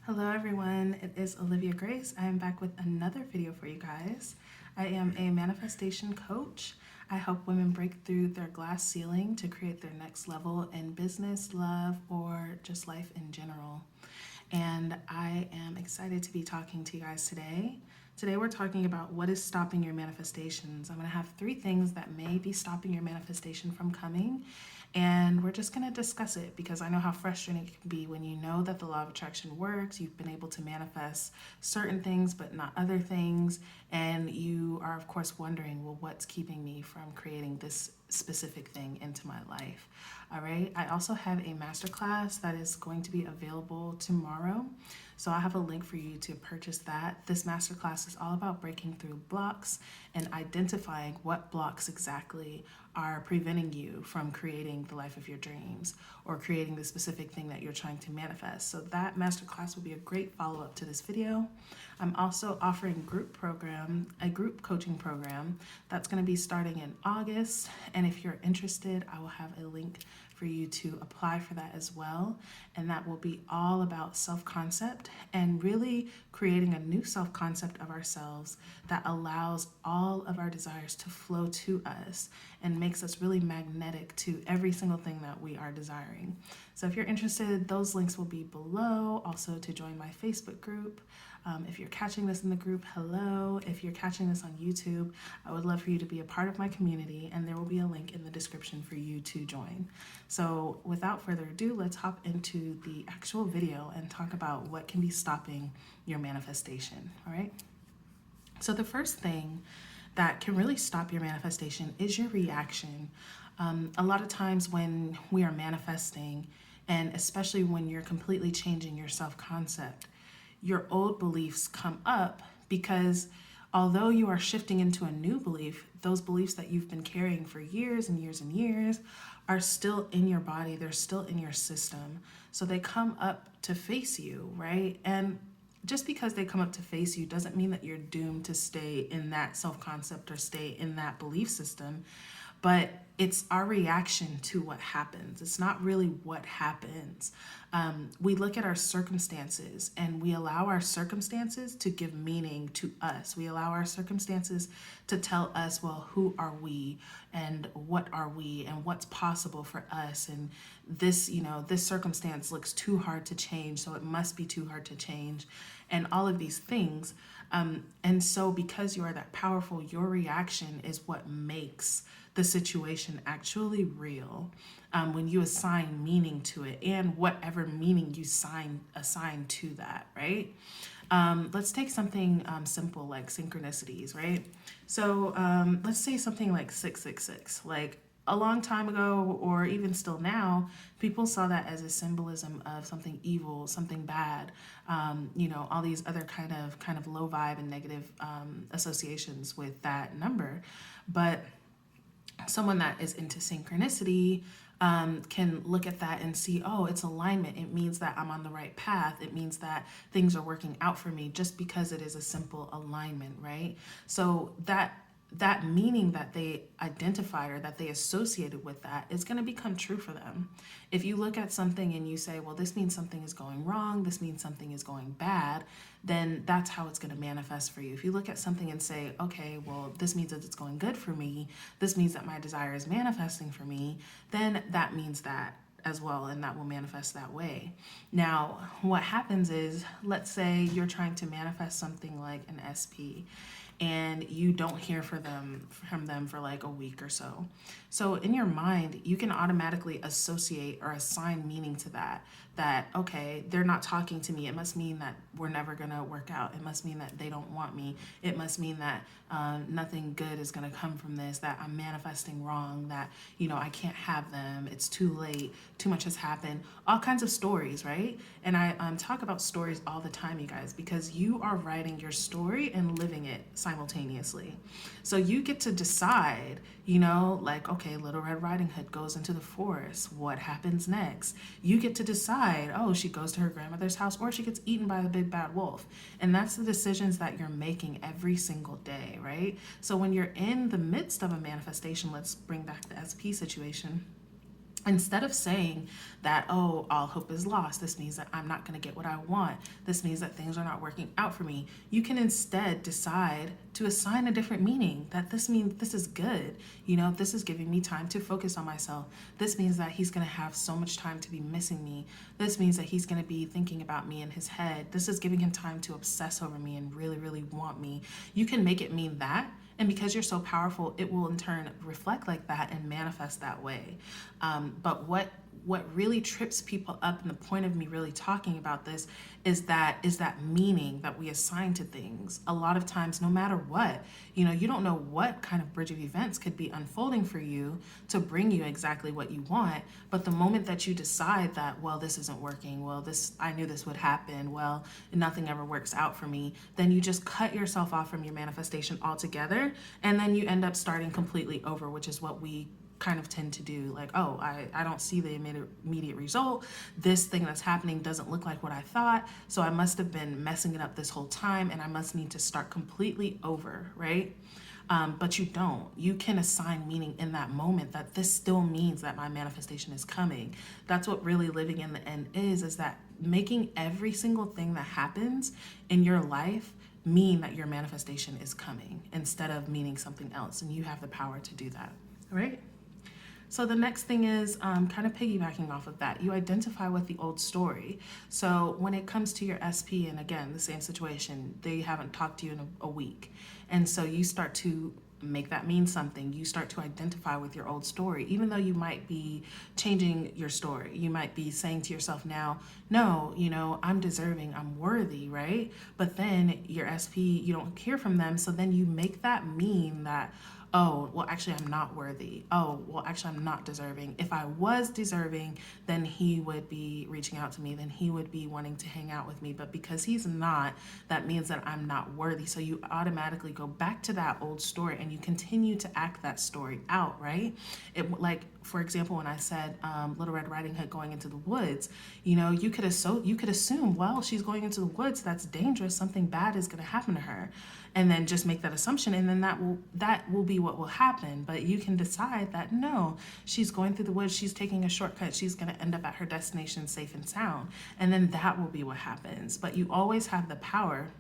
Hello everyone, it is Olivia Grace. I am back with another video for you guys. I am a manifestation coach. I help women break through their glass ceiling to create their next level in business, love, or just life in general. And I am excited to be talking to you guys today. Today we're talking about what is stopping your manifestations. I'm going to have 3 things that may be stopping your manifestation from coming. And we're just going to discuss it because I know how frustrating it can be when you know that the law of attraction works. You've been able to manifest certain things, but not other things. And you are, of course, wondering, well, what's keeping me from creating this specific thing into my life? All right. I also have a masterclass that is going to be available tomorrow. So I have a link for you to purchase that. This masterclass is all about breaking through blocks and identifying what blocks exactly are preventing you from creating the life of your dreams or creating the specific thing that you're trying to manifest. So that masterclass will be a great follow-up to this video. I'm also offering a group coaching program that's going to be starting in August. And if you're interested, I will have a link for you to apply for that as well. And that will be all about self-concept and really creating a new self-concept of ourselves that allows all of our desires to flow to us and makes us really magnetic to every single thing that we are desiring. So if you're interested, those links will be below. Also to join my Facebook group. If you're catching this in the group, hello. If you're catching this on YouTube, I would love for you to be a part of my community, and there will be a link in the description for you to join. So without further ado, let's hop into the actual video and talk about what can be stopping your manifestation, all right? So the first thing that can really stop your manifestation is your reaction. A lot of times when we are manifesting, and especially when you're completely changing your self-concept, your old beliefs come up because although you are shifting into a new belief, those beliefs that you've been carrying for years and years and years are still in your body, they're still in your system. So they come up to face you, right? And just because they come up to face you doesn't mean that you're doomed to stay in that self-concept or stay in that belief system. But it's our reaction to what happens. It's not really what happens. We look at our circumstances and we allow our circumstances to give meaning to us. We allow our circumstances to tell us, well, who are we and what are we and what's possible for us? And this, this circumstance looks too hard to change, so it must be too hard to change. And all of these things. And so because you are that powerful, your reaction is what makes the situation actually real. When you assign meaning to it and whatever meaning you assign to that, right? Let's take something simple like synchronicities, right? So let's say something like 666, like a long time ago or even still now, people saw that as a symbolism of something evil, something bad, all these other kind of low vibe and negative associations with that number. But someone that is into synchronicity can look at that and see, oh, it's alignment. It means that I'm on the right path. It means that things are working out for me just because it is a simple alignment, right? So that meaning that they identified or that they associated with that is going to become true for them. If you look at something and you say, well, this means something is going wrong, this means something is going bad, then that's how it's going to manifest for you. If you look at something and say, okay, well, this means that it's going good for me, this means that my desire is manifesting for me, then that means that as well, and that will manifest that way. Now, what happens is, let's say you're trying to manifest something like an SP and you don't hear from them for like a week or so. So in your mind, you can automatically associate or assign meaning to that, okay, they're not talking to me. It must mean that we're never going to work out. It must mean that they don't want me. It must mean that nothing good is going to come from this, that I'm manifesting wrong, that, I can't have them. It's too late. Too much has happened. All kinds of stories, right? And I talk about stories all the time, you guys, because you are writing your story and living it simultaneously. So you get to decide, like, okay, Little Red Riding Hood goes into the forest. What happens next? You get to decide, oh, she goes to her grandmother's house or she gets eaten by the big bad wolf. And that's the decisions that you're making every single day, right? So when you're in the midst of a manifestation, let's bring back the SP situation. Instead of saying that, oh, all hope is lost, this means that I'm not going to get what I want, this means that things are not working out for me, you can instead decide to assign a different meaning. That this means this is good. This is giving me time to focus on myself. This means that he's going to have so much time to be missing me. This means that he's going to be thinking about me in his head. This is giving him time to obsess over me and really, really want me. You can make it mean that. And because you're so powerful, it will in turn reflect like that and manifest that way. But what really trips people up, and the point of me really talking about this is that meaning that we assign to things. A lot of times, no matter what, you don't know what kind of bridge of events could be unfolding for you to bring you exactly what you want. But the moment that you decide that, well, this isn't working, well, I knew this would happen, well, nothing ever works out for me, then you just cut yourself off from your manifestation altogether, and then you end up starting completely over, which is what we kind of tend to do. Like, oh, I don't see the immediate result. This thing that's happening doesn't look like what I thought. So I must have been messing it up this whole time, and I must need to start completely over, right? But you don't. You can assign meaning in that moment that this still means that my manifestation is coming. That's what really living in the end is that making every single thing that happens in your life mean that your manifestation is coming instead of meaning something else. And you have the power to do that, all right? So the next thing is kind of piggybacking off of that. You identify with the old story. So when it comes to your SP, and again, the same situation, they haven't talked to you in a week. And so you start to make that mean something. You start to identify with your old story, even though you might be changing your story. You might be saying to yourself now, no, I'm deserving, I'm worthy, right? But then your SP, you don't hear from them. So then you make that mean that, oh, well, actually, I'm not worthy. Oh, well, actually, I'm not deserving. If I was deserving, then he would be reaching out to me. Then he would be wanting to hang out with me. But because he's not, that means that I'm not worthy. So you automatically go back to that old story and you continue to act that story out, right? Like, for example, when I said Little Red Riding Hood going into the woods, you could assume, well, she's going into the woods. That's dangerous. Something bad is going to happen to her. And then just make that assumption, and then that will be what will happen. But you can decide that no, she's going through the woods, she's taking a shortcut, she's going to end up at her destination safe and sound, and then that will be what happens. But you always have the power.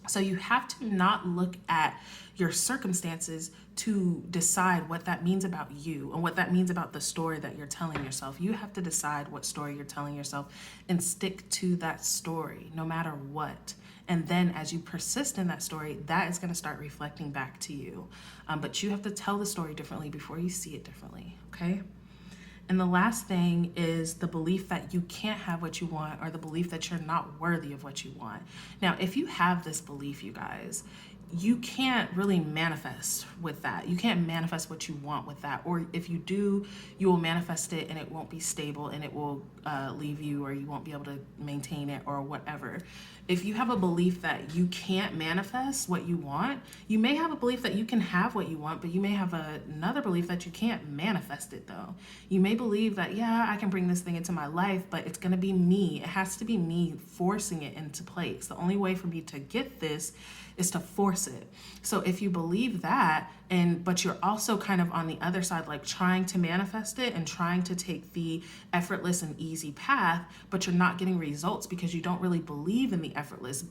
So you have to not look at your circumstances to decide what that means about you and what that means about the story that you're telling yourself. You have to decide what story you're telling yourself and stick to that story no matter what. And then as you persist in that story, that is going to start reflecting back to you. But you have to tell the story differently before you see it differently, okay? And the last thing is the belief that you can't have what you want, or the belief that you're not worthy of what you want. Now, if you have this belief, you guys, you can't really manifest with that. You can't manifest what you want with that. Or if you do, you will manifest it and it won't be stable and it will leave you, or you won't be able to maintain it or whatever. If you have a belief that you can't manifest what you want, you may have a belief that you can have what you want, but you may have another belief that you can't manifest it though. You may believe that, yeah, I can bring this thing into my life, but it's gonna be me. It has to be me forcing it into place. The only way for me to get this is to force it. So if you believe that, but you're also kind of on the other side, like trying to manifest it and trying to take the effortless and easy path, but you're not getting results because you don't really believe in the effortless,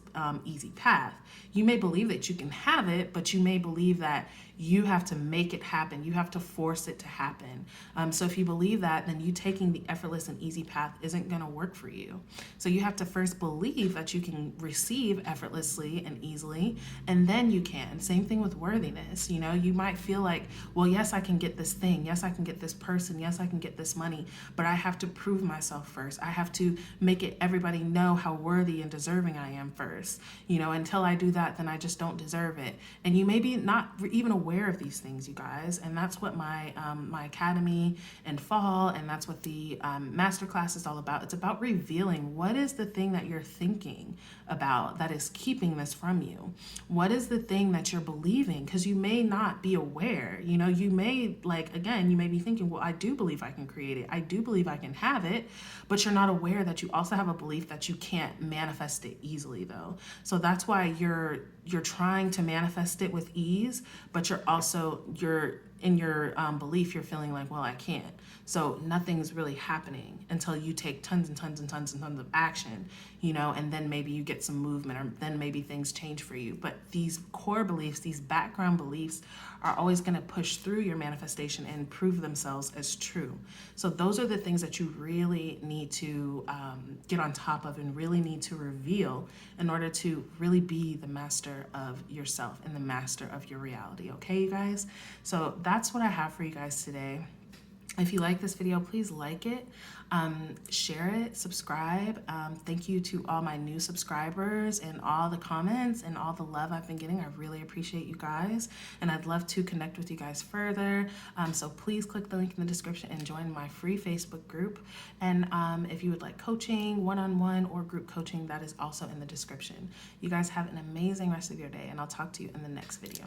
easy path. You may believe that you can have it, but you may believe that you have to make it happen. You have to force it to happen. So if you believe that, then you taking the effortless and easy path isn't going to work for you. So you have to first believe that you can receive effortlessly and easily, and then you can. Same thing with worthiness. You might feel like, well, yes, I can get this thing. Yes, I can get this person. Yes, I can get this money, but I have to prove myself first. I have to make it everybody know how worthy and deserving I am first. Until I do that, then I just don't deserve it. And you may be not even aware of these things, you guys. And that's what my academy and fall, and that's what the masterclass is all about. It's about revealing what is the thing that you're thinking about that is keeping this from you. What is the thing that you're believing? Because you may not be aware. You may, you may be thinking, well, I do believe I can create it. I do believe I can have it, but you're not aware that you also have a belief that you can't manifest it easily though. So that's why you're trying to manifest it with ease, but you're in your belief, you're feeling like, well, I can't. So nothing's really happening until you take tons and tons and tons and tons of action, and then maybe you get some movement, or then maybe things change for you. But these core beliefs, these background beliefs, are always going to push through your manifestation and prove themselves as true. So those are the things that you really need to get on top of and really need to reveal in order to really be the master of yourself and the master of your reality. Okay, you guys? So that's what I have for you guys today. If you like this video, please like it, share it, subscribe. Thank you to all my new subscribers and all the comments and all the love I've been getting. I really appreciate you guys, and I'd love to connect with you guys further. So please click the link in the description and join my free Facebook group. And if you would like coaching, one-on-one or group coaching, that is also in the description. You guys have an amazing rest of your day, and I'll talk to you in the next video.